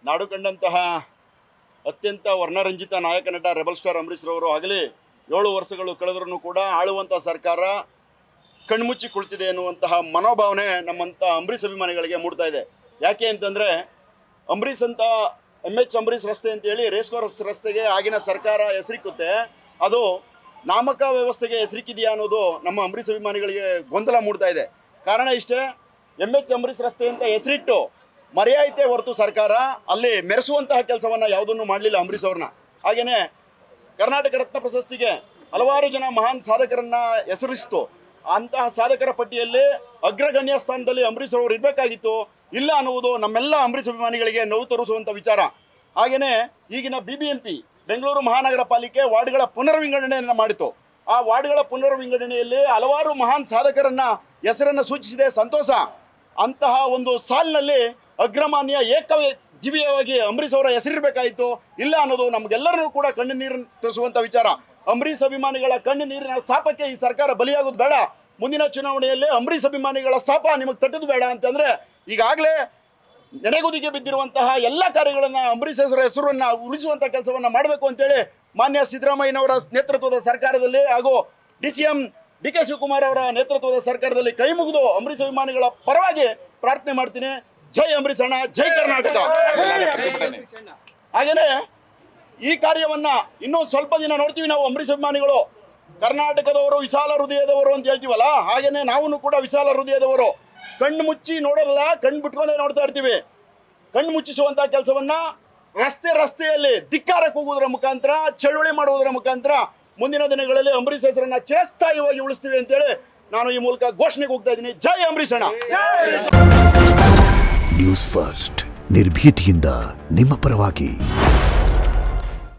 ನಾಡು ಕಂಡಂತಹ ಅತ್ಯಂತ ವರ್ಣರಂಜಿತ ನಾಯಕ ನಟ ರೆಬಲ್ ಸ್ಟಾರ್ ಅಂಬರೀಷ್ ರವರು ಆಗಲಿ 7 ವರ್ಷಗಳು ಕಳೆದ್ರೂ ಕೂಡ ಆಳುವಂಥ ಸರ್ಕಾರ ಕಣ್ಮುಚ್ಚಿ ಕುಳಿತಿದೆ ಎನ್ನುವಂತಹ ಮನೋಭಾವನೆ ನಮ್ಮಂಥ ಅಂಬರೀಷ್ ಅಭಿಮಾನಿಗಳಿಗೆ ಮೂಡ್ತಾ ಇದೆ. ಯಾಕೆ ಅಂತಂದರೆ ಅಂಬರೀಷ್ ಅಂತ MH ಅಂಬರೀಷ್ ರಸ್ತೆ ಅಂತೇಳಿ ರೇಸ್ ಕೋರ್ಸ್ ರಸ್ತೆಗೆ ಆಗಿನ ಸರ್ಕಾರ ಹೆಸರಿಕ್ಕುತ್ತೆ, ಅದು ನಾಮಕ ವ್ಯವಸ್ಥೆಗೆ ಹೆಸರಿಕ್ಕಿದೆಯಾ ಅನ್ನೋದು ನಮ್ಮ ಅಂಬರೀಷ್ ಅಭಿಮಾನಿಗಳಿಗೆ ಗೊಂದಲ ಮೂಡ್ತಾ ಇದೆ. ಕಾರಣ ಇಷ್ಟೇ, MH ಅಂಬರೀಷ್ ರಸ್ತೆ ಅಂತ ಹೆಸರಿಟ್ಟು ಮರೆಯಾಯಿತೆ ಹೊರತು ಸರ್ಕಾರ ಅಲ್ಲಿ ಮೆರೆಸುವಂತಹ ಕೆಲಸವನ್ನು ಯಾವುದನ್ನು ಮಾಡಲಿಲ್ಲ ಅಂಬರೀಷ್ ಅವ್ರನ್ನ. ಹಾಗೆಯೇ ಕರ್ನಾಟಕ ರತ್ನ ಪ್ರಶಸ್ತಿಗೆ ಹಲವಾರು ಜನ ಮಹಾನ್ ಸಾಧಕರನ್ನು ಹೆಸರಿಸಿತು. ಅಂತಹ ಸಾಧಕರ ಪಟ್ಟಿಯಲ್ಲಿ ಅಗ್ರಗಣ್ಯ ಸ್ಥಾನದಲ್ಲಿ ಅಂಬರೀಷ್ ಅವರು ಇರಬೇಕಾಗಿತ್ತು, ಇಲ್ಲ ಅನ್ನುವುದು ನಮ್ಮೆಲ್ಲ ಅಂಬರೀಷ್ ಅಭಿಮಾನಿಗಳಿಗೆ ನೋವು ತೋರಿಸುವಂಥ ವಿಚಾರ. ಹಾಗೆಯೇ ಈಗಿನ BBMP ಬೆಂಗಳೂರು ಮಹಾನಗರ ಪಾಲಿಕೆ ವಾರ್ಡ್ಗಳ ಪುನರ್ವಿಂಗಡಣೆಯನ್ನು ಮಾಡಿತು. ಆ ವಾರ್ಡ್ಗಳ ಪುನರ್ವಿಂಗಡಣೆಯಲ್ಲಿ ಹಲವಾರು ಮಹಾನ್ ಸಾಧಕರನ್ನು ಹೆಸರನ್ನು ಸೂಚಿಸಿದೆ, ಸಂತೋಷ. ಅಂತಹ ಒಂದು ಸಾಲಿನಲ್ಲಿ ಅಗ್ರಮಾನ್ಯ ಜೀವಿಯವಾಗಿ ಅಂಬರೀಷ್ ಅವರ ಹೆಸರಿರಬೇಕಾಯಿತು, ಇಲ್ಲ ಅನ್ನೋದು ನಮಗೆಲ್ಲರೂ ಕೂಡ ಕಣ್ಣು ನೀರನ್ನು ತರಿಸುವಂಥ ವಿಚಾರ. ಅಂಬರೀಷ್ ಅಭಿಮಾನಿಗಳ ಕಣ್ಣು ನೀರಿನ ಶಾಪಕ್ಕೆ ಈ ಸರ್ಕಾರ ಬಲಿಯಾಗೋದು ಬೇಡ. ಮುಂದಿನ ಚುನಾವಣೆಯಲ್ಲಿ ಅಂಬರೀಷ್ ಅಭಿಮಾನಿಗಳ ಶಾಪ ನಿಮಗೆ ತಟ್ಟೋದು ಬೇಡ ಅಂತಂದರೆ ಈಗಾಗಲೇ ನೆನೆಗುದಿಗೆ ಬಿದ್ದಿರುವಂತಹ ಎಲ್ಲ ಕಾರ್ಯಗಳನ್ನು ಅಂಬರೀಷ್ ಹೆಸರನ್ನು ಉಳಿಸುವಂಥ ಕೆಲಸವನ್ನು ಮಾಡಬೇಕು ಅಂತೇಳಿ ಮಾನ್ಯ ಸಿದ್ದರಾಮಯ್ಯನವರ ನೇತೃತ್ವದ ಸರ್ಕಾರದಲ್ಲಿ ಹಾಗೂ DCM DK ಶಿವಕುಮಾರ್ ಅವರ ನೇತೃತ್ವದ ಸರ್ಕಾರದಲ್ಲಿ ಕೈ ಮುಗಿದು ಅಂಬರೀಷ್ ಅಭಿಮಾನಿಗಳ ಪರವಾಗಿ ಪ್ರಾರ್ಥನೆ ಮಾಡ್ತೀನಿ. ಜೈ ಅಂಬರೀಷ್ ಅಣ್ಣ, ಜೈ ಕರ್ನಾಟಕ. ಹಾಗೆಯೇ ಈ ಕಾರ್ಯವನ್ನ ಇನ್ನೂ ಸ್ವಲ್ಪ ದಿನ ನೋಡ್ತೀವಿ ನಾವು. ಅಂಬರೀಷ್ ಅಭಿಮಾನಿಗಳು ಕರ್ನಾಟಕದವರು ವಿಶಾಲ ಹೃದಯದವರು ಅಂತ ಹೇಳ್ತೀವಲ್ಲ, ಹಾಗೆಯೇ ನಾವು ಕೂಡ ವಿಶಾಲ ಹೃದಯದವರು. ಕಣ್ಣು ಮುಚ್ಚಿ ನೋಡೋದಲ್ಲ, ಕಣ್ಣು ಬಿಟ್ಕೊಂಡೇ ನೋಡ್ತಾ ಇರ್ತೀವಿ. ಕಣ್ಣು ಮುಚ್ಚಿಸುವಂಥ ಕೆಲಸವನ್ನ ರಸ್ತೆಯಲ್ಲಿ ಧಿಕ್ಕಾರ ಕೂಗುವುದರ ಮುಖಾಂತರ, ಚಳುವಳಿ ಮಾಡುವುದರ ಮುಖಾಂತರ ಮುಂದಿನ ದಿನಗಳಲ್ಲಿ ಅಂಬರೀಷ್ ಹೆಸರನ್ನ ಚಿರಸ್ಥಾಯಿಯಾಗಿ ಉಳಿಸ್ತೀವಿ ಅಂತೇಳಿ ನಾನು ಈ ಮೂಲಕ ಘೋಷಣೆಗೆ ಹೋಗ್ತಾ ಇದ್ದೀನಿ. ಜೈ ಅಂಬರೀಷ್ ಅಣ್ಣ. ನ್ಯೂಸ್ ಫಸ್ಟ್, ನಿರ್ಭೀತಿಯಿಂದ ನಿಮ್ಮ ಪರವಾಗಿ.